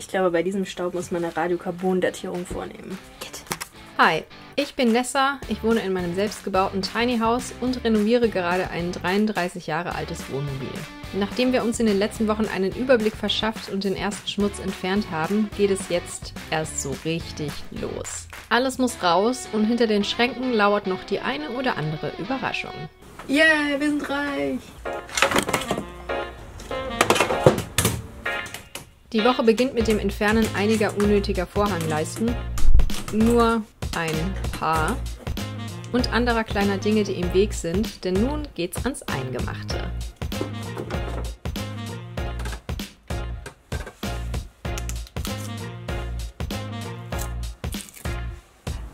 Ich glaube, bei diesem Staub muss man eine Radiokarbon-Datierung vornehmen. Hi, ich bin Nessa, ich wohne in meinem selbstgebauten Tiny House und renoviere gerade ein 33 Jahre altes Wohnmobil. Nachdem wir uns in den letzten Wochen einen Überblick verschafft und den ersten Schmutz entfernt haben, geht es jetzt erst so richtig los. Alles muss raus und hinter den Schränken lauert noch die eine oder andere Überraschung. Yeah, wir sind reich! Die Woche beginnt mit dem Entfernen einiger unnötiger Vorhangleisten. Nur ein paar. Und anderer kleiner Dinge, die im Weg sind, denn nun geht's ans Eingemachte.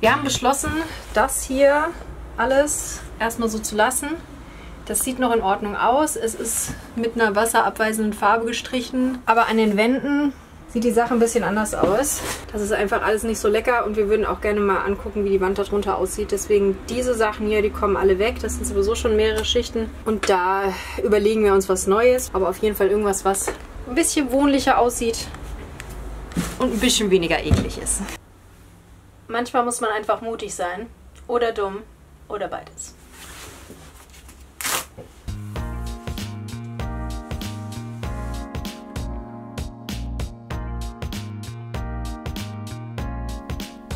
Wir haben beschlossen, das hier alles erstmal so zu lassen. Das sieht noch in Ordnung aus. Es ist mit einer wasserabweisenden Farbe gestrichen, aber an den Wänden sieht die Sache ein bisschen anders aus. Das ist einfach alles nicht so lecker und wir würden auch gerne mal angucken, wie die Wand darunter aussieht. Deswegen diese Sachen hier, die kommen alle weg. Das sind sowieso schon mehrere Schichten und da überlegen wir uns was Neues. Aber auf jeden Fall irgendwas, was ein bisschen wohnlicher aussieht und ein bisschen weniger eklig ist. Manchmal muss man einfach mutig sein oder dumm oder beides.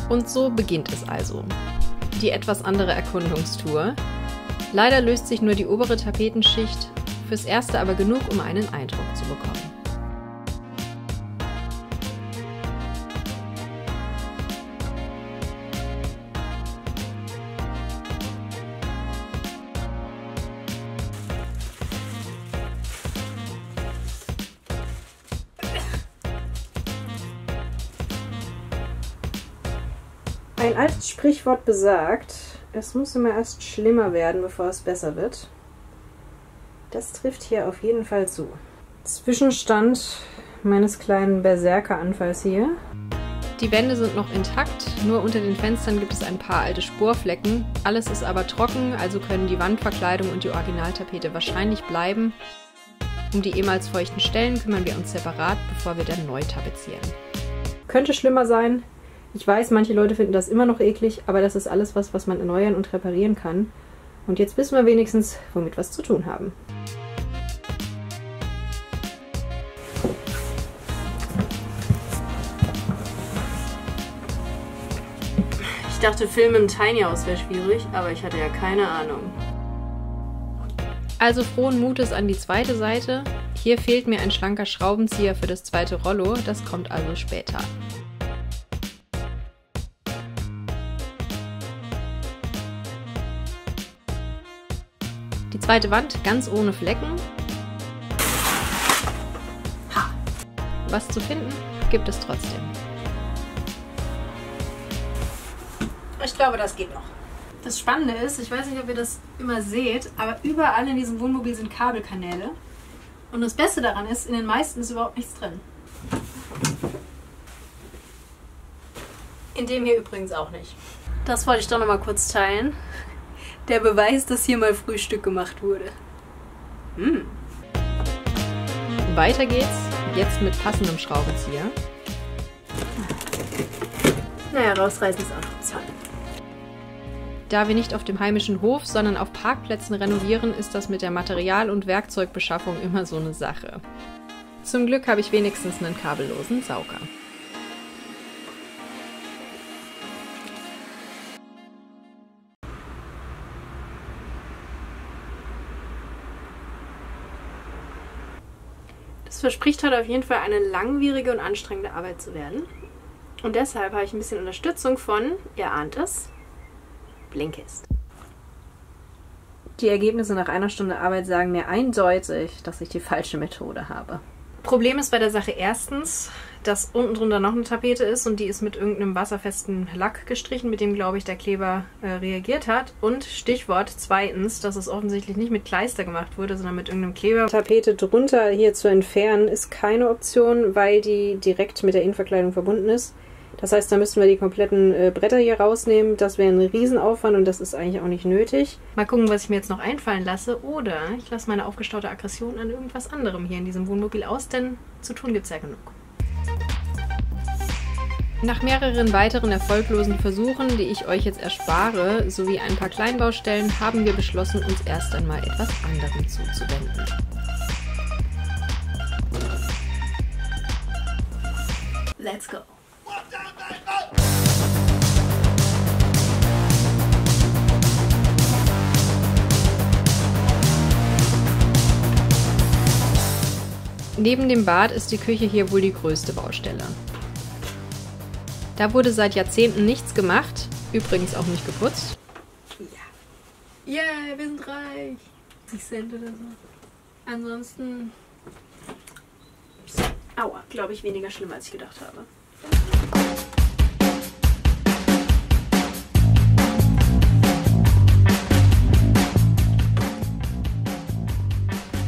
Und so beginnt es also. Die etwas andere Erkundungstour. Leider löst sich nur die obere Tapetenschicht, fürs Erste aber genug, um einen Eindruck zu bekommen. Ein altes Sprichwort besagt, es muss immer erst schlimmer werden, bevor es besser wird. Das trifft hier auf jeden Fall zu. Zwischenstand meines kleinen Berserker-Anfalls hier. Die Wände sind noch intakt, nur unter den Fenstern gibt es ein paar alte Sporflecken. Alles ist aber trocken, also können die Wandverkleidung und die Originaltapete wahrscheinlich bleiben. Um die ehemals feuchten Stellen kümmern wir uns separat, bevor wir dann neu tapezieren. Könnte schlimmer sein. Ich weiß, manche Leute finden das immer noch eklig, aber das ist alles was man erneuern und reparieren kann. Und jetzt wissen wir wenigstens, womit wir was zu tun haben. Ich dachte, Filmen im Tiny House wäre schwierig, aber ich hatte ja keine Ahnung. Also frohen Mutes an die zweite Seite. Hier fehlt mir ein schlanker Schraubenzieher für das zweite Rollo, das kommt also später. Die zweite Wand ganz ohne Flecken. Ha. Was zu finden gibt es trotzdem. Ich glaube, das geht noch. Das Spannende ist, ich weiß nicht, ob ihr das immer seht, aber überall in diesem Wohnmobil sind Kabelkanäle. Und das Beste daran ist, in den meisten ist überhaupt nichts drin. In dem hier übrigens auch nicht. Das wollte ich doch noch mal kurz teilen. Der Beweis, dass hier mal Frühstück gemacht wurde. Weiter geht's, jetzt mit passendem Schraubenzieher. Naja, rausreißen ist auch noch Zwang. Da wir nicht auf dem heimischen Hof, sondern auf Parkplätzen renovieren, ist das mit der Material- und Werkzeugbeschaffung immer so eine Sache. Zum Glück habe ich wenigstens einen kabellosen Sauger. Das verspricht heute auf jeden Fall eine langwierige und anstrengende Arbeit zu werden. Und deshalb habe ich ein bisschen Unterstützung von, ihr ahnt es, Blinkist. Die Ergebnisse nach einer Stunde Arbeit sagen mir eindeutig, dass ich die falsche Methode habe. Problem ist bei der Sache erstens, dass unten drunter noch eine Tapete ist und die ist mit irgendeinem wasserfesten Lack gestrichen, mit dem, glaube ich, der Kleber reagiert hat. Und Stichwort zweitens, dass es offensichtlich nicht mit Kleister gemacht wurde, sondern mit irgendeinem Kleber. Tapete drunter hier zu entfernen ist keine Option, weil die direkt mit der Innenverkleidung verbunden ist. Das heißt, da müssten wir die kompletten Bretter hier rausnehmen. Das wäre ein Riesenaufwand und das ist eigentlich auch nicht nötig. Mal gucken, was ich mir jetzt noch einfallen lasse. Oder ich lasse meine aufgestaute Aggression an irgendwas anderem hier in diesem Wohnmobil aus, denn zu tun gibt es ja genug. Nach mehreren weiteren erfolglosen Versuchen, die ich euch jetzt erspare, sowie ein paar Kleinbaustellen, haben wir beschlossen, uns erst einmal etwas anderem zuzuwenden. Let's go! Neben dem Bad ist die Küche hier wohl die größte Baustelle. Da wurde seit Jahrzehnten nichts gemacht, übrigens auch nicht geputzt. Ja. Yeah, wir sind reich. 60 Cent oder so. Ansonsten, aua, glaube ich, weniger schlimm, als ich gedacht habe.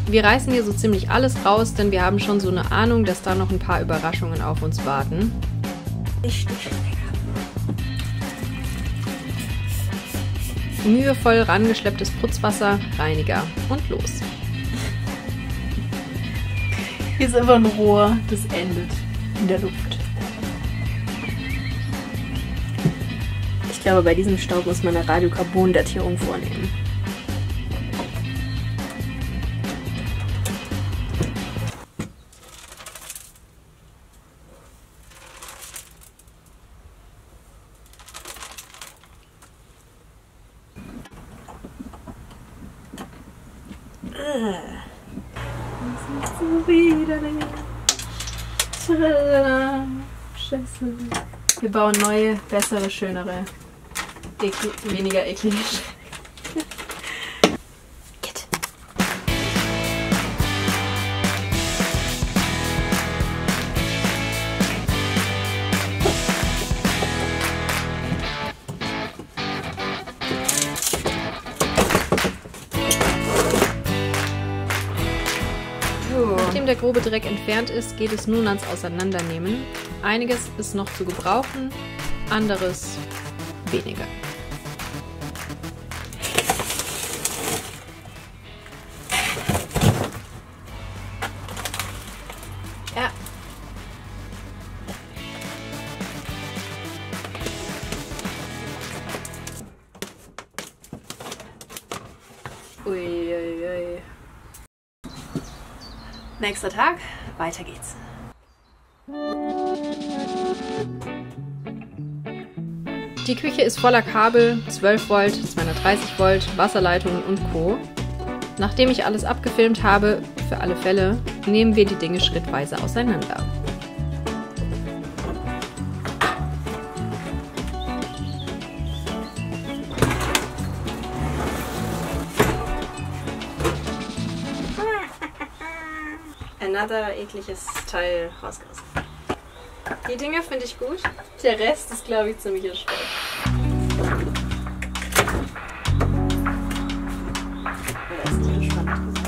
Wir reißen hier so ziemlich alles raus, denn wir haben schon so eine Ahnung, dass da noch ein paar Überraschungen auf uns warten. Richtig lecker. Mühevoll rangeschlepptes Putzwasser, Reiniger und los. Hier ist einfach ein Rohr, das endet in der Luft. Ich glaube, bei diesem Staub muss man eine Radiokarbondatierung vornehmen. Das ist so widerlich. Scheiße. Wir bauen neue, bessere, schönere, weniger eklige Schränke. Nachdem der grobe Dreck entfernt ist, geht es nun ans Auseinandernehmen. Einiges ist noch zu gebrauchen, anderes weniger. Ja. Uiuiui. Nächster Tag, weiter geht's. Die Küche ist voller Kabel, 12 Volt, 230 Volt, Wasserleitungen und Co. Nachdem ich alles abgefilmt habe, für alle Fälle, nehmen wir die Dinge schrittweise auseinander. Another ekliges Teil rausgerissen. Die Dinge finde ich gut. Der Rest ist, glaube ich, ziemlich erschreckt. Oder ist nicht gespannt?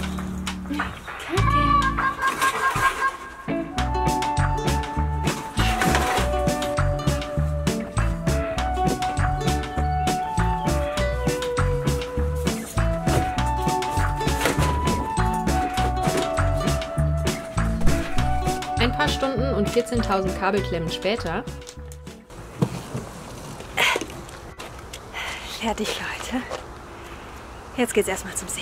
Ein paar Stunden und 14.000 Kabelklemmen später. Fertig, Leute. Jetzt geht's erstmal zum See.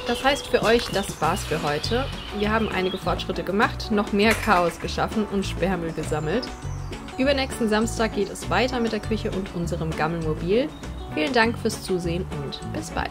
Das heißt für euch, das war's für heute. Wir haben einige Fortschritte gemacht, noch mehr Chaos geschaffen und Sperrmüll gesammelt. Übernächsten Samstag geht es weiter mit der Küche und unserem Gammelmobil. Vielen Dank fürs Zusehen und bis bald.